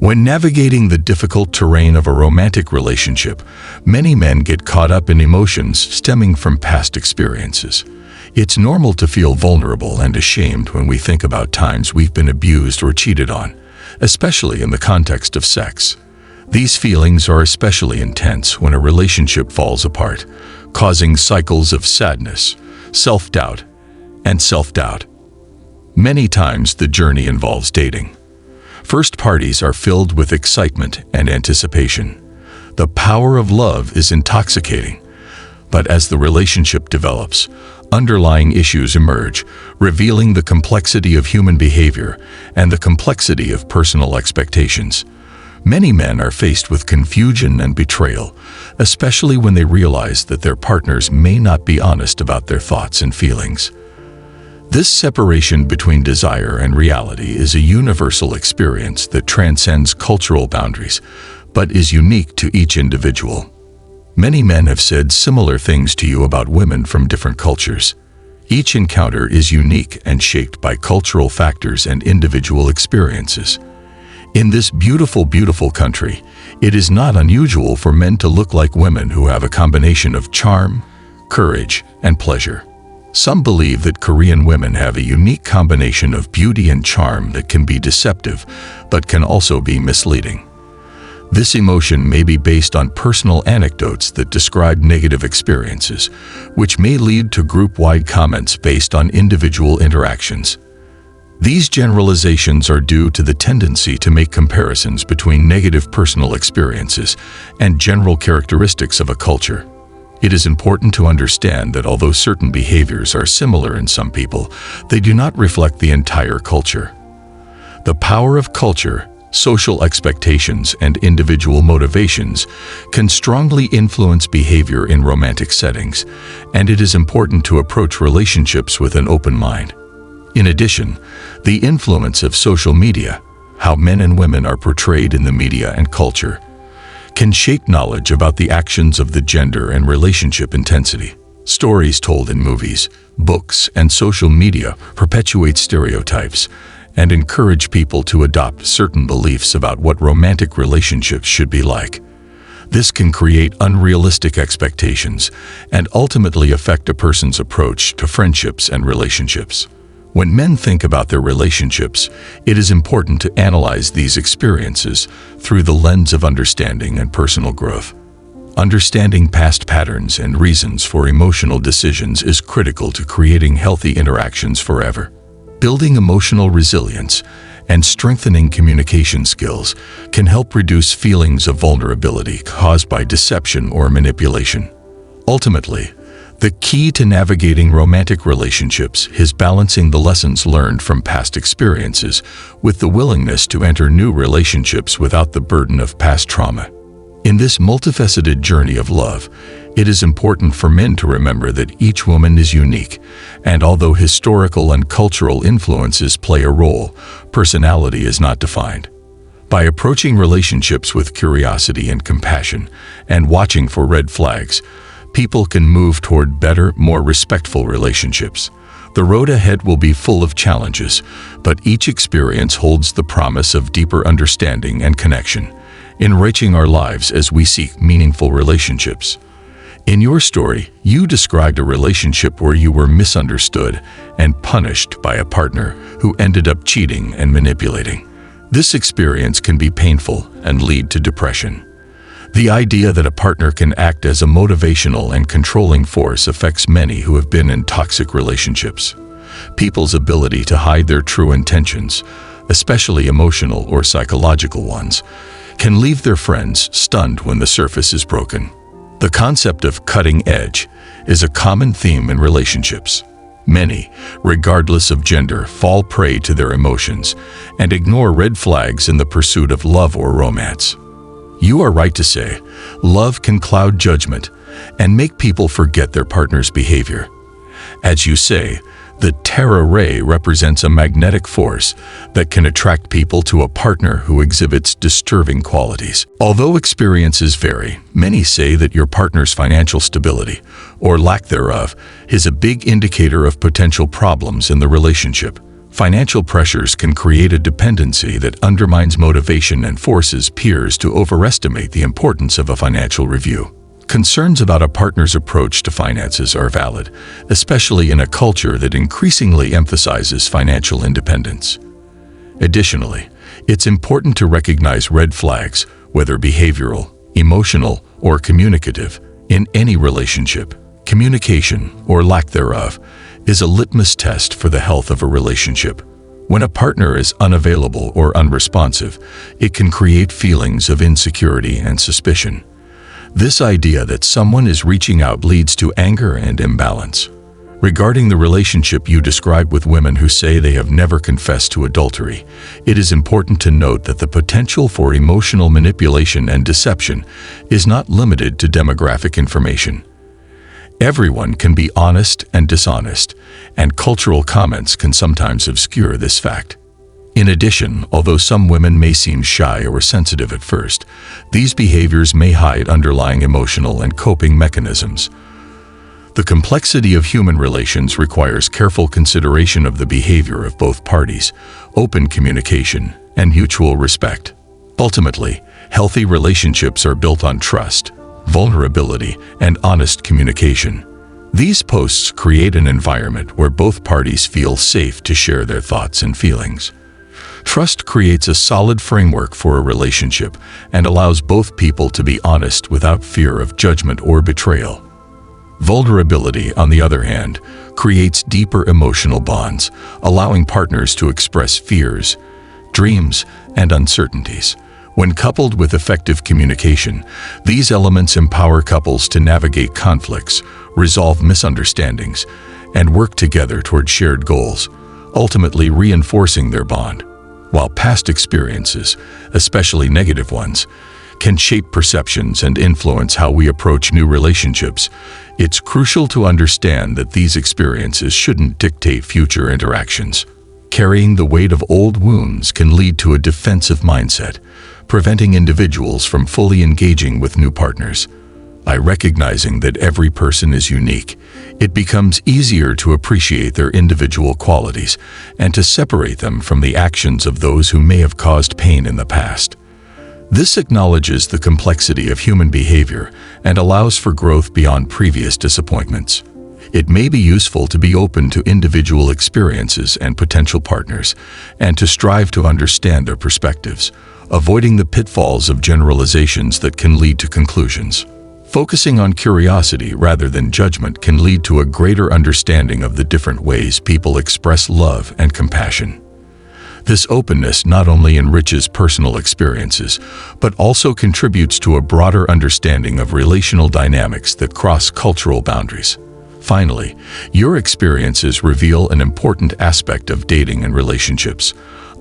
When navigating the difficult terrain of a romantic relationship, many men get caught up in emotions stemming from past experiences. It's normal to feel vulnerable and ashamed when we think about times we've been abused or cheated on, especially in the context of sex. These feelings are especially intense when a relationship falls apart, causing cycles of sadness, self-doubt, and self-doubt. Many times the journey involves dating. First parties are filled with excitement and anticipation. The power of love is intoxicating. But as the relationship develops, underlying issues emerge, revealing the complexity of human behavior and the complexity of personal expectations. Many men are faced with confusion and betrayal, especially when they realize that their partners may not be honest about their thoughts and feelings. This separation between desire and reality is a universal experience that transcends cultural boundaries, but is unique to each individual. Many men have said similar things to you about women from different cultures. Each encounter is unique and shaped by cultural factors and individual experiences. In this beautiful, beautiful country, it is not unusual for men to look like women who have a combination of charm, courage, and pleasure. Some believe that Korean women have a unique combination of beauty and charm that can be deceptive, but can also be misleading. This emotion may be based on personal anecdotes that describe negative experiences, which may lead to group-wide comments based on individual interactions. These generalizations are due to the tendency to make comparisons between negative personal experiences and general characteristics of a culture. It is important to understand that although certain behaviors are similar in some people, they do not reflect the entire culture. The power of culture, social expectations, and individual motivations can strongly influence behavior in romantic settings, and it is important to approach relationships with an open mind. In addition, the influence of social media, how men and women are portrayed in the media and culture, can shape knowledge about the actions of the gender and relationship intensity. Stories told in movies, books, and social media perpetuate stereotypes and encourage people to adopt certain beliefs about what romantic relationships should be like. This can create unrealistic expectations and ultimately affect a person's approach to friendships and relationships. When men think about their relationships, it is important to analyze these experiences through the lens of understanding and personal growth. Understanding past patterns and reasons for emotional decisions is critical to creating healthy interactions forever. Building emotional resilience and strengthening communication skills can help reduce feelings of vulnerability caused by deception or manipulation. Ultimately, the key to navigating romantic relationships is balancing the lessons learned from past experiences with the willingness to enter new relationships without the burden of past trauma. In this multifaceted journey of love, it is important for men to remember that each woman is unique, and although historical and cultural influences play a role, personality is not defined. By approaching relationships with curiosity and compassion, and watching for red flags, people can move toward better, more respectful relationships. The road ahead will be full of challenges, but each experience holds the promise of deeper understanding and connection, enriching our lives as we seek meaningful relationships. In your story, you described a relationship where you were misunderstood and punished by a partner who ended up cheating and manipulating. This experience can be painful and lead to depression. The idea that a partner can act as a motivational and controlling force affects many who have been in toxic relationships. People's ability to hide their true intentions, especially emotional or psychological ones, can leave their friends stunned when the surface is broken. The concept of cutting edge is a common theme in relationships. Many, regardless of gender, fall prey to their emotions and ignore red flags in the pursuit of love or romance. You are right to say, love can cloud judgment and make people forget their partner's behavior. As you say, the Terra ray represents a magnetic force that can attract people to a partner who exhibits disturbing qualities. Although experiences vary, many say that your partner's financial stability, or lack thereof, is a big indicator of potential problems in the relationship. Financial pressures can create a dependency that undermines motivation and forces peers to overestimate the importance of a financial review. Concerns about a partner's approach to finances are valid, especially in a culture that increasingly emphasizes financial independence. Additionally, it's important to recognize red flags, whether behavioral, emotional, or communicative, in any relationship. Communication, or lack thereof, is a litmus test for the health of a relationship. When a partner is unavailable or unresponsive, it can create feelings of insecurity and suspicion. This idea that someone is reaching out leads to anger and imbalance. Regarding the relationship you describe with women who say they have never confessed to adultery, it is important to note that the potential for emotional manipulation and deception is not limited to demographic information. Everyone can be honest and dishonest, and cultural comments can sometimes obscure this fact. In addition, although some women may seem shy or sensitive at first, these behaviors may hide underlying emotional and coping mechanisms. The complexity of human relations requires careful consideration of the behavior of both parties, open communication, and mutual respect. Ultimately, healthy relationships are built on trust, vulnerability, and honest communication. These posts create an environment where both parties feel safe to share their thoughts and feelings. Trust creates a solid framework for a relationship and allows both people to be honest without fear of judgment or betrayal. Vulnerability, on the other hand, creates deeper emotional bonds, allowing partners to express fears, dreams, and uncertainties. When coupled with effective communication, these elements empower couples to navigate conflicts, resolve misunderstandings, and work together toward shared goals, ultimately reinforcing their bond. While past experiences, especially negative ones, can shape perceptions and influence how we approach new relationships, it's crucial to understand that these experiences shouldn't dictate future interactions. Carrying the weight of old wounds can lead to a defensive mindset, preventing individuals from fully engaging with new partners. By recognizing that every person is unique, it becomes easier to appreciate their individual qualities and to separate them from the actions of those who may have caused pain in the past. This acknowledges the complexity of human behavior and allows for growth beyond previous disappointments. It may be useful to be open to individual experiences and potential partners, and to strive to understand their perspectives, avoiding the pitfalls of generalizations that can lead to conclusions. Focusing on curiosity rather than judgment can lead to a greater understanding of the different ways people express love and compassion. This openness not only enriches personal experiences, but also contributes to a broader understanding of relational dynamics that cross cultural boundaries. Finally, your experiences reveal an important aspect of dating and relationships: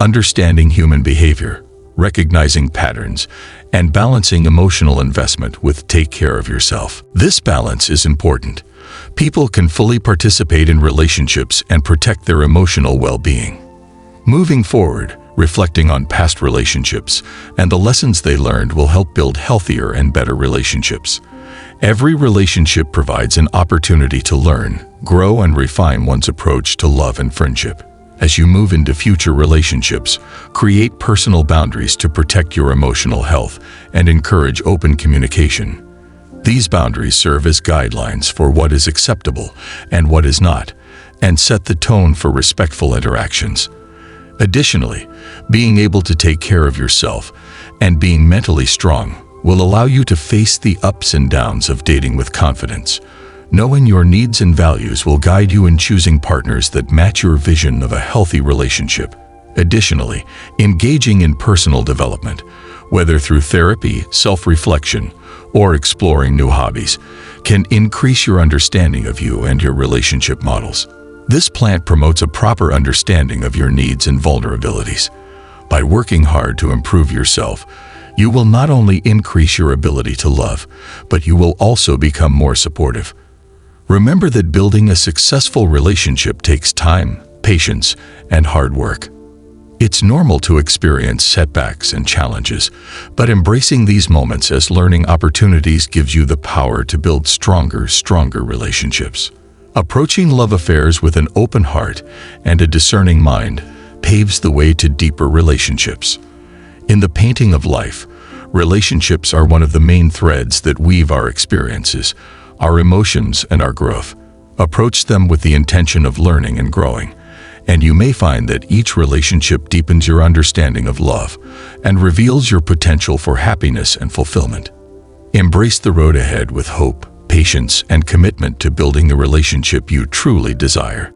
understanding human behavior, recognizing patterns, and balancing emotional investment with take care of yourself. This balance is important. People can fully participate in relationships and protect their emotional well-being. Moving forward, reflecting on past relationships and the lessons they learned will help build healthier and better relationships. Every relationship provides an opportunity to learn, grow, and refine one's approach to love and friendship. As you move into future relationships, create personal boundaries to protect your emotional health and encourage open communication. These boundaries serve as guidelines for what is acceptable and what is not, and set the tone for respectful interactions. Additionally, being able to take care of yourself and being mentally strong will allow you to face the ups and downs of dating with confidence. Knowing your needs and values will guide you in choosing partners that match your vision of a healthy relationship. Additionally, engaging in personal development, whether through therapy, self-reflection, or exploring new hobbies, can increase your understanding of you and your relationship models. This plant promotes a proper understanding of your needs and vulnerabilities. By working hard to improve yourself, you will not only increase your ability to love, but you will also become more supportive. Remember that building a successful relationship takes time, patience, and hard work. It's normal to experience setbacks and challenges, but embracing these moments as learning opportunities gives you the power to build stronger relationships. Approaching love affairs with an open heart and a discerning mind paves the way to deeper relationships. In the painting of life, relationships are one of the main threads that weave our experiences, our emotions, and our growth. Approach them with the intention of learning and growing, and you may find that each relationship deepens your understanding of love and reveals your potential for happiness and fulfillment. Embrace the road ahead with hope, patience, and commitment to building the relationship you truly desire.